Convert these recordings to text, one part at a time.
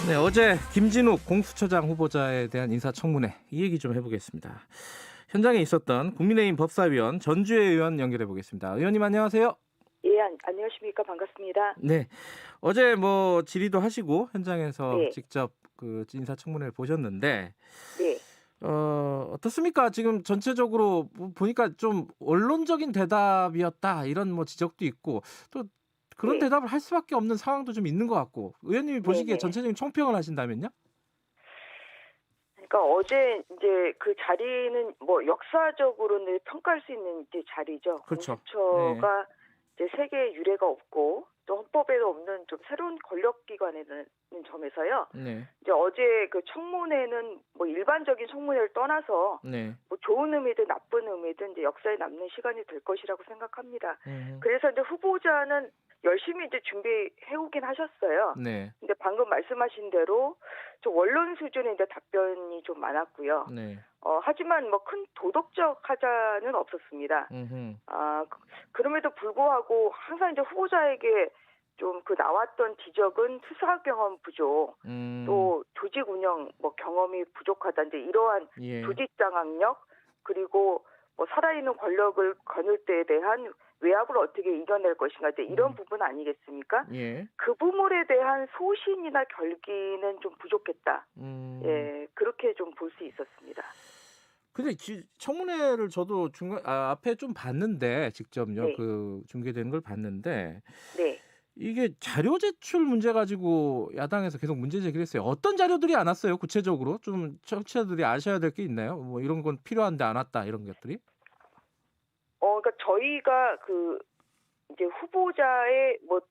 네, 어제 김진욱 공수처장 후보자에 대한 인사청문회 이 얘기 좀 해보겠습니다. 현장에 있었던 국민의힘 법사위원 전주혜 의원 연결해 보겠습니다. 의원님 안녕하세요. 예, 안녕하십니까. 반갑습니다. 네, 어제 뭐 질의도 하시고 현장에서 네, 직접 그 인사청문회를 보셨는데 네, 어떻습니까? 지금 전체적으로 보니까 좀 원론적인 대답이었다 이런 뭐 지적도 있고 또 그런 네, 대답을 할 수밖에 없는 상황도 좀 있는 것 같고 의원님이 네, 보시기에 네. 전체적인 총평을 하신다면요? 그러니까 어제 이제 그 자리는 뭐 역사적으로는 평가할 수 있는 이제 자리죠. 그렇죠. 네. 공수처가 이제 세계에 유례가 없고 또 헌법에도 없는 좀 새로운 권력기관이라는 점에서요. 네. 이제 어제 그 청문회는 뭐 일반적인 청문회를 떠나서 네. 뭐 좋은 의미든 나쁜 의미든 이제 역사에 남는 시간이 될 것이라고 생각합니다. 음. 그래서 이제 후보자는 열심히 이제 준비해 오긴 하셨어요. 네. 근데 방금 말씀하신 대로 좀 원론 수준의 이제 답변이 좀 많았고요. 네. 하지만 뭐 큰 도덕적 하자는 없었습니다. 음흠. 그럼에도 불구하고 항상 이제 후보자에게 좀 그 나왔던 지적은 수사 경험 부족, 음. 또 조직 운영 뭐 경험이 부족하다. 이제 이러한 예. 조직 장악력 그리고 뭐 살아있는 권력을 거눌 때에 대한 외압을 어떻게 이겨낼 것인가 이제 이런 음. 부분 아니겠습니까? 예. 그 부분에 대한 소신이나 결기는 좀 부족했다. 음. 예, 그렇게 좀 볼 수 있었습니다. 근데 청문회를 저도 앞에 좀 봤는데 직접요. 네, 그 중계되는 걸 봤는데 네. 이게 자료 제출 문제 가지고 야당에서 계속 문제 제기를 했어요. 어떤 자료들이 안 왔어요? 구체적으로 좀 청취자들이 아셔야 될 게 있나요? 뭐 이런 건 필요한데 안 왔다 이런 것들이? 그러니까 저희가 그 이제 후보자의 뭐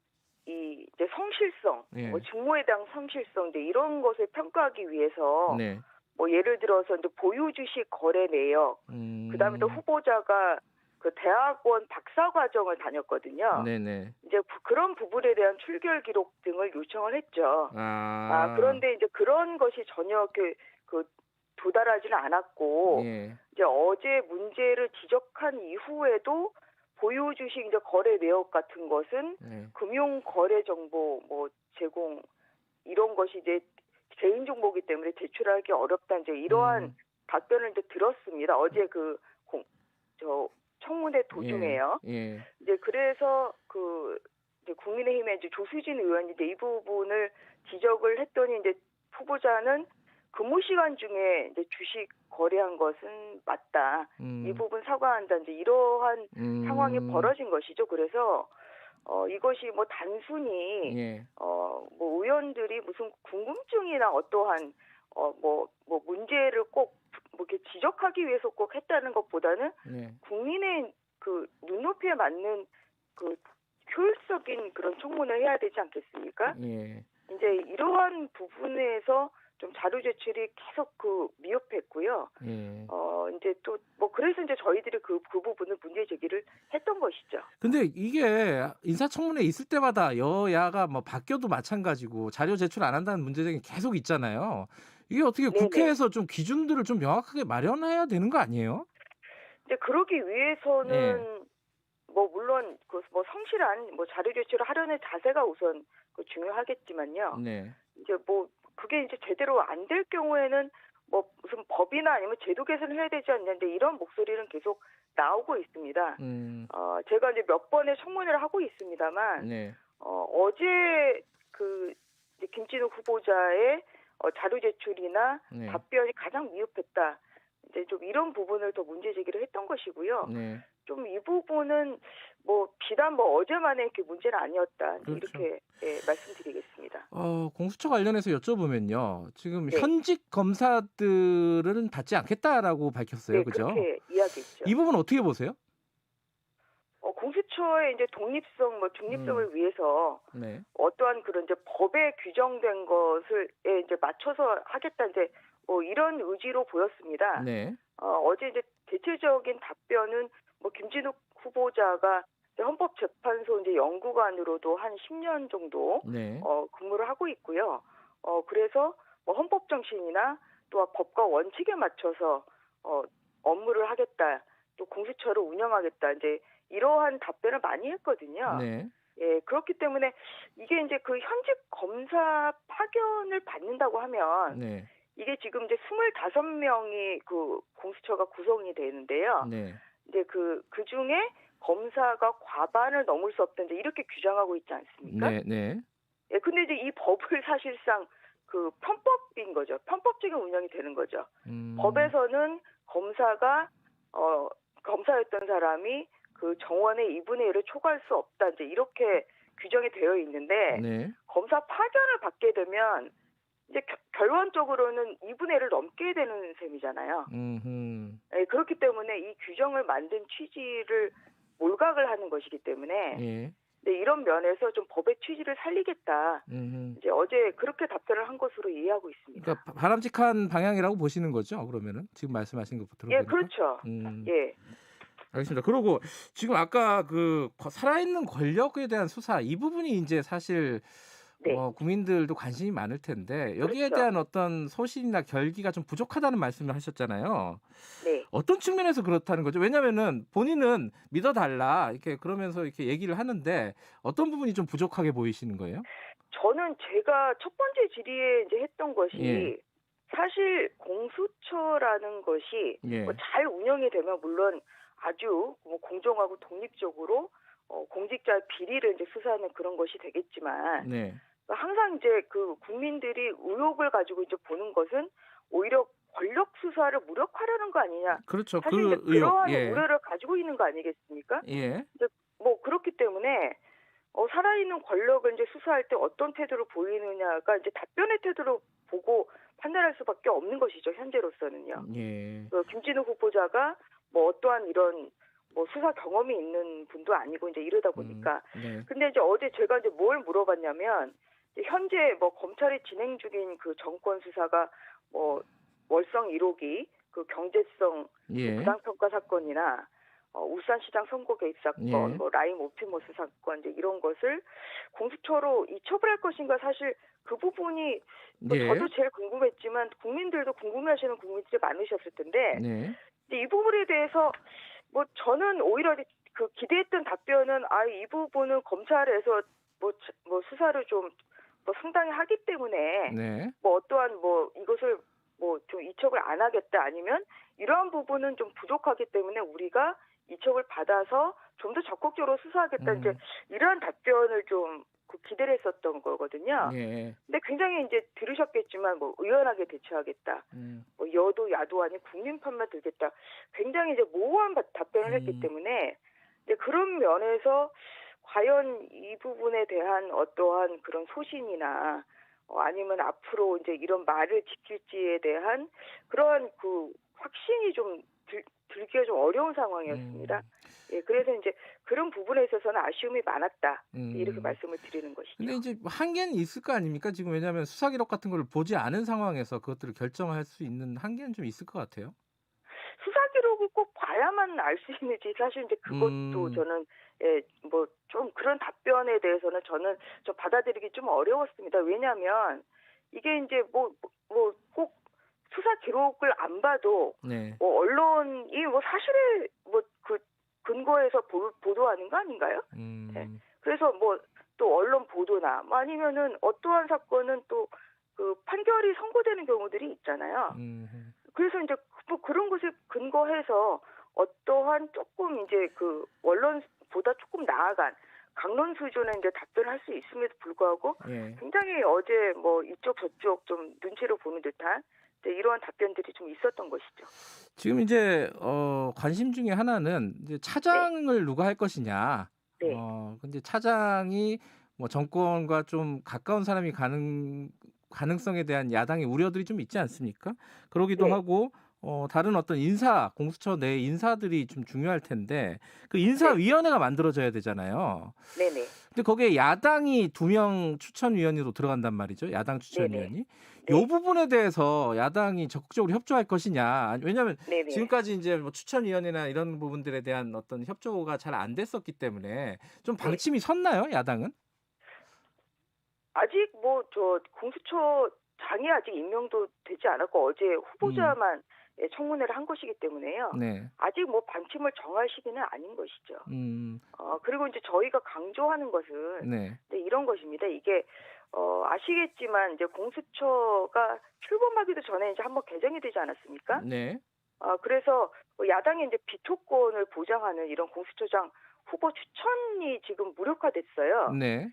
이 이제 성실성, 뭐 예. 직무에 대한 성실성 이제 이런 것을 평가하기 위해서 네. 뭐 예를 들어서 이제 보유 주식 거래 내역, 그다음에 또 음. 후보자가 그 대학원 박사 과정을 다녔거든요. 네네. 이제 그런 부분에 대한 출결 기록 등을 요청을 했죠. 아. 그런데 이제 그런 것이 전혀 그 도달하지는 않았고, 예. 이제 어제 문제를 지적한 이후에도 보유 주식 이제 거래 내역 같은 것은 네. 금융 거래 정보 뭐 제공 이런 것이 이제 개인 정보이기 때문에 제출하기 어렵다 이제 이러한 음. 답변을 이제 들었습니다. 어제 저 청문회 예. 도중에요. 예. 이제 그래서 이제 국민의힘의 이제 조수진 의원이 이제 이 부분을 지적을 했더니 이제 후보자는 근무 시간 중에 이제 주식 거래한 것은 맞다. 이 음. 부분 사과한다. 이제 이러한 상황이 음. 벌어진 것이죠. 그래서 이것이 뭐 단순히 예. 뭐 의원들이 무슨 궁금증이나 어떠한 뭐 문제를 꼭 뭐 이렇게 지적하기 위해서 꼭 했다는 것보다는 예. 국민의 그 눈높이에 맞는 그 효율적인 그런 청문을 해야 되지 않겠습니까? 예. 이제 이러한 부분에서 좀 자료 제출이 계속 미흡했고요. 예. 이제 또 뭐 그래서 이제 저희들이 그 부분을 문제 제기를 했던 것이죠. 근데 이게 인사청문회 있을 때마다 여야가 뭐 바뀌어도 마찬가지고 자료 제출 안 한다는 문제점이 계속 있잖아요. 이게 어떻게 네네. 국회에서 좀 기준들을 좀 명확하게 마련해야 되는 거 아니에요? 이제 그러기 예. 위해서는 뭐 물론 그 뭐 성실한 뭐 자료 제출을 하려는 자세가 우선 중요하겠지만요. 네. 이제 뭐 그게 이제 제대로 안 될 경우에는 뭐 무슨 법이나 아니면 제도 개선을 해야 되지 않는데 이런 목소리는 계속 나오고 있습니다. 음. 제가 이제 몇 번의 청문회를 하고 있습니다만 네. 어제 이제 김진욱 후보자의 자료 제출이나 네. 답변이 가장 미흡했다. 이제 좀 이런 부분을 더 문제 제기를 했던 것이고요. 네. 좀 이 부분은 뭐 비단 뭐 어제만의 이렇게 문제는 아니었다. 그렇죠. 이렇게 말씀드리겠습니다. 공수처 관련해서 여쭤보면요. 지금 네. 현직 검사들은 받지 않겠다라고 밝혔어요. 네, 그죠? 그렇게 이야기했죠. 이 부분 어떻게 보세요? 공수처의 이제 독립성, 뭐 음. 중립성을 위해서 네. 어떠한 그런 이제 법에 규정된 것을 이제 맞춰서 하겠다 이제 뭐 이런 의지로 보였습니다. 네. 어제 이제 대체적인 답변은 뭐 김진욱 후보자가 이제 헌법재판소 이제 연구관으로도 한 10년 정도 네. 근무를 하고 있고요. 그래서 뭐 헌법 정신이나 또 법과 원칙에 맞춰서 업무를 하겠다. 또 공수처를 운영하겠다. 이제 이러한 답변을 많이 했거든요. 네. 예, 그렇기 때문에 이게 이제 그 현직 검사 파견을 받는다고 하면 네. 이게 지금 이제 25명이 그 공수처가 구성이 되는데요. 네. 이제 그중에 검사가 과반을 넘을 수 없다 이제 이렇게 규정하고 있지 않습니까? 네. 네. 예, 근데 이제 이 법을 사실상 그 편법인 거죠. 편법적인 운영이 되는 거죠. 법에서는 검사가 검사였던 사람이 그 정원의 2분의 1을 초과할 수 없다 이제 이렇게 규정이 되어 있는데 네. 검사 파견을 받게 되면 이제 결론적으로는 2분의 1을 넘게 되는 셈이잖아요. 예, 그렇기 때문에 이 규정을 만든 취지를 몰각을 하는 것이기 때문에 예. 네, 이런 면에서 좀 법의 취지를 살리겠다. 이제 어제 그렇게 답변을 한 것으로 이해하고 있습니다. 그러니까 바람직한 방향이라고 보시는 거죠? 그러면은 지금 말씀하신 거 예, 들어보니까. 그렇죠. 예, 알겠습니다. 그리고 지금 아까 그 살아있는 권력에 대한 수사 이 부분이 이제 사실 네, 국민들도 관심이 많을 텐데 여기에 그렇죠. 대한 어떤 소신이나 결기가 좀 부족하다는 말씀을 하셨잖아요. 네. 어떤 측면에서 그렇다는 거죠? 왜냐면은 본인은 믿어달라 이렇게 그러면서 이렇게 얘기를 하는데 어떤 부분이 좀 부족하게 보이시는 거예요? 저는 제가 첫 번째 질의에 이제 했던 것이 예. 사실 공수처라는 것이 예. 뭐 잘 운영이 되면 물론 아주 뭐 공정하고 독립적으로 공직자의 비리를 이제 수사하는 그런 것이 되겠지만 네. 항상 이제 그 국민들이 의혹을 가지고 이제 보는 것은 오히려 권력 수사를 무력화하려는 거 아니냐. 그렇죠. 사실 이제 그 의혹. 그러한 예. 우려를 가지고 있는 거 아니겠습니까? 예. 이제 뭐 그렇기 때문에 살아있는 권력을 이제 수사할 때 어떤 태도를 보이느냐가 이제 답변의 태도를 보고 판단할 수밖에 없는 것이죠. 현재로서는요. 예. 김진우 후보자가 뭐 어떠한 이런 뭐 수사 경험이 있는 분도 아니고 이제 이러다 보니까. 네. 근데 이제 어제 제가 이제 뭘 물어봤냐면 이제 현재 뭐 검찰이 진행 중인 그 정권 수사가 뭐 월성 1호기 그 경제성 예. 부당평가 사건이나 울산시장 선거 개입 사건, 예. 뭐 라임 옵티머스 사건 이제 이런 것을 공수처로 이첩을 할 것인가 사실 그 부분이 뭐 예. 저도 제일 궁금했지만 국민들도 궁금해하시는 국민들이 많으셨을 텐데 네. 이 부분에 대해서 뭐 저는 오히려 그 기대했던 답변은 이 부분은 검찰에서 뭐 수사를 좀 뭐 상당히 하기 때문에 네. 뭐 어떠한 뭐 이것을 뭐 좀 이첩을 안 하겠다 아니면 이러한 부분은 좀 부족하기 때문에 우리가 이첩을 받아서 좀 더 적극적으로 수사하겠다 이제 이러한 답변을 좀 기대를 했었던 거거든요. 예. 근데 굉장히 이제 들으셨겠지만 뭐 의연하게 대처하겠다. 뭐 여도 야도 아닌 국민편만 들겠다. 굉장히 이제 모호한 답변을 했기 때문에 이제 그런 면에서 과연 이 부분에 대한 어떠한 그런 소신이나 아니면 앞으로 이제 이런 말을 지킬지에 대한 그러한 그 확신이 좀 들기가 좀 어려운 상황이었습니다. 예, 그래서 이제 그런 부분에 있어서는 아쉬움이 많았다. 이렇게 말씀을 드리는 것이죠. 근데 이제 한계는 있을 거 아닙니까? 지금 왜냐하면 수사 기록 같은 걸 보지 않은 상황에서 그것들을 결정할 수 있는 한계는 좀 있을 것 같아요. 수사 기록을 꼭 봐야만 알 수 있는지 사실 이제 그것도 저는 뭐 좀 그런 답변에 대해서는 저는 좀 받아들이기 좀 어려웠습니다. 왜냐하면 이게 이제 뭐 꼭 수사 기록을 안 봐도 네. 뭐 언론이 뭐 사실에 뭐 그 근거해서 보도하는 거 아닌가요? 네. 그래서 뭐 또 언론 보도나 뭐 아니면은 어떠한 사건은 또 그 판결이 선고되는 경우들이 있잖아요. 그래서 이제 뭐 그런 것에 근거해서 어떠한 조금 이제 그 언론보다 조금 나아간 강론 수준의 이제 답변을 할 수 있음에도 불구하고 굉장히 어제 뭐 이쪽 저쪽 좀 눈치를 보는 듯한 이러한 답변들이 좀 있었던 것이죠. 지금 이제 관심 중에 하나는 이제 차장을 누가 할 것이냐. 네. 근데 차장이 뭐 정권과 좀 가까운 사람이 가능성에 대한 야당의 우려들이 좀 있지 않습니까? 그러기도 네. 하고 다른 어떤 공수처 내 인사들이 좀 중요할 텐데 그 인사위원회가 만들어져야 되잖아요. 네네. 근데 거기에 야당이 2명 추천위원으로 들어간단 말이죠. 야당 추천위원이. 이 부분에 대해서 야당이 적극적으로 협조할 것이냐. 왜냐하면 네네. 지금까지 이제 뭐 추천위원회나 이런 부분들에 대한 어떤 협조가 잘 안 됐었기 때문에 좀 방침이 섰나요, 야당은? 아직 뭐 저 공수처장이 아직 임명도 되지 않았고 어제 후보자만 예, 청문회를 한 것이기 때문에요. 네. 아직 뭐 방침을 정할 시기는 아닌 것이죠. 그리고 이제 저희가 강조하는 것은 네. 네, 이런 것입니다. 이게 아시겠지만 이제 공수처가 출범하기도 전에 이제 한번 개정이 되지 않았습니까? 네. 그래서 야당의 이제 비토권을 보장하는 이런 공수처장 후보 추천이 지금 무력화됐어요. 네.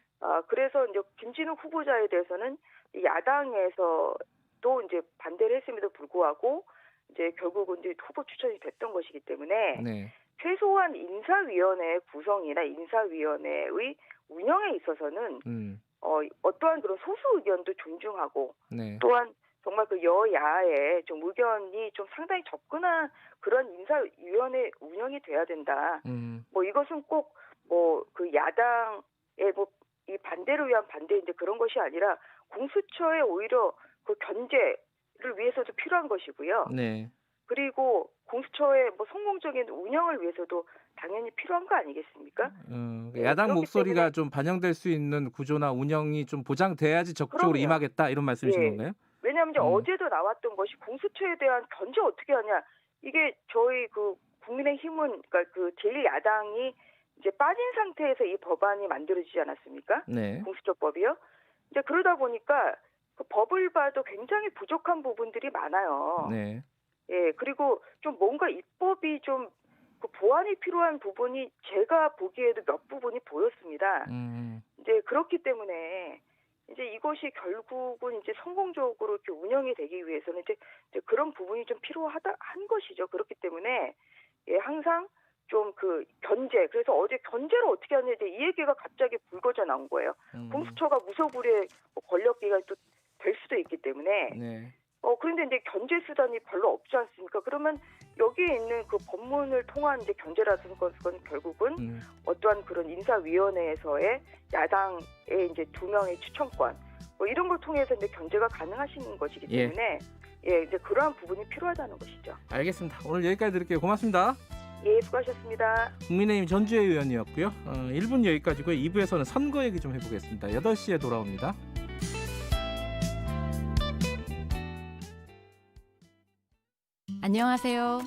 그래서 이제 김진욱 후보자에 대해서는 이 야당에서도 이제 반대를 했음에도 불구하고 이제 결국은 이제 후보 추천이 됐던 것이기 때문에 네. 최소한 인사위원회 구성이나 인사위원회의 운영에 있어서는 어떠한 그런 소수 의견도 존중하고 네. 또한 정말 그 여야의 좀 의견이 좀 상당히 접근한 그런 인사위원회 운영이 돼야 된다. 뭐 이것은 꼭 뭐 그 야당의 뭐 이 반대를 위한 반대 이제 그런 것이 아니라 공수처의 오히려 그 견제를 위해서도 필요한 것이고요. 네. 그리고 공수처의 뭐 성공적인 운영을 위해서도 당연히 필요한 거 아니겠습니까? 네, 야당 그렇기 목소리가 때문에 좀 반영될 수 있는 구조나 운영이 좀 보장돼야지 적극적으로 그럼요. 임하겠다 이런 말씀이신 예. 건가요? 왜냐하면 이제 어제도 나왔던 것이 공수처에 대한 견제 어떻게 하냐. 이게 저희 그 국민의힘은 그러니까 그 제1야당이 이제 빠진 상태에서 이 법안이 만들어지지 않았습니까? 네. 공수처법이요. 이제 그러다 보니까 그 법을 봐도 굉장히 부족한 부분들이 많아요. 네. 예, 그리고 좀 뭔가 입법이 좀 그 보완이 필요한 부분이 제가 보기에도 몇 부분이 보였습니다. 이제 그렇기 때문에 이제 이것이 결국은 이제 성공적으로 이렇게 운영이 되기 위해서는 이제 그런 부분이 좀 필요하다 한 것이죠. 그렇기 때문에 예, 항상 좀 그 견제. 그래서 어제 견제를 어떻게 하냐 이 얘기가 갑자기 불거져 나온 거예요. 공수처가 무소불위의 권력기관이 또 될 수도 있기 때문에. 네. 그런데 이제 견제 수단이 별로 없지 않습니까? 그러면 여기에 있는 그 법문을 통한 이제 견제라는 것은 결국은 어떠한 그런 인사위원회에서의 야당의 이제 2명의 추천권 뭐 이런 걸 통해서 이제 견제가 가능하신 것이기 때문에 예, 이제 그러한 부분이 필요하다는 것이죠. 알겠습니다. 오늘 여기까지 드릴게요. 고맙습니다. 예, 수고하셨습니다. 국민의힘 전주혜 의원이었고요. 1분 여기까지고요. 2부에서는 선거 얘기 좀 해보겠습니다. 8시에 돌아옵니다. 안녕하세요.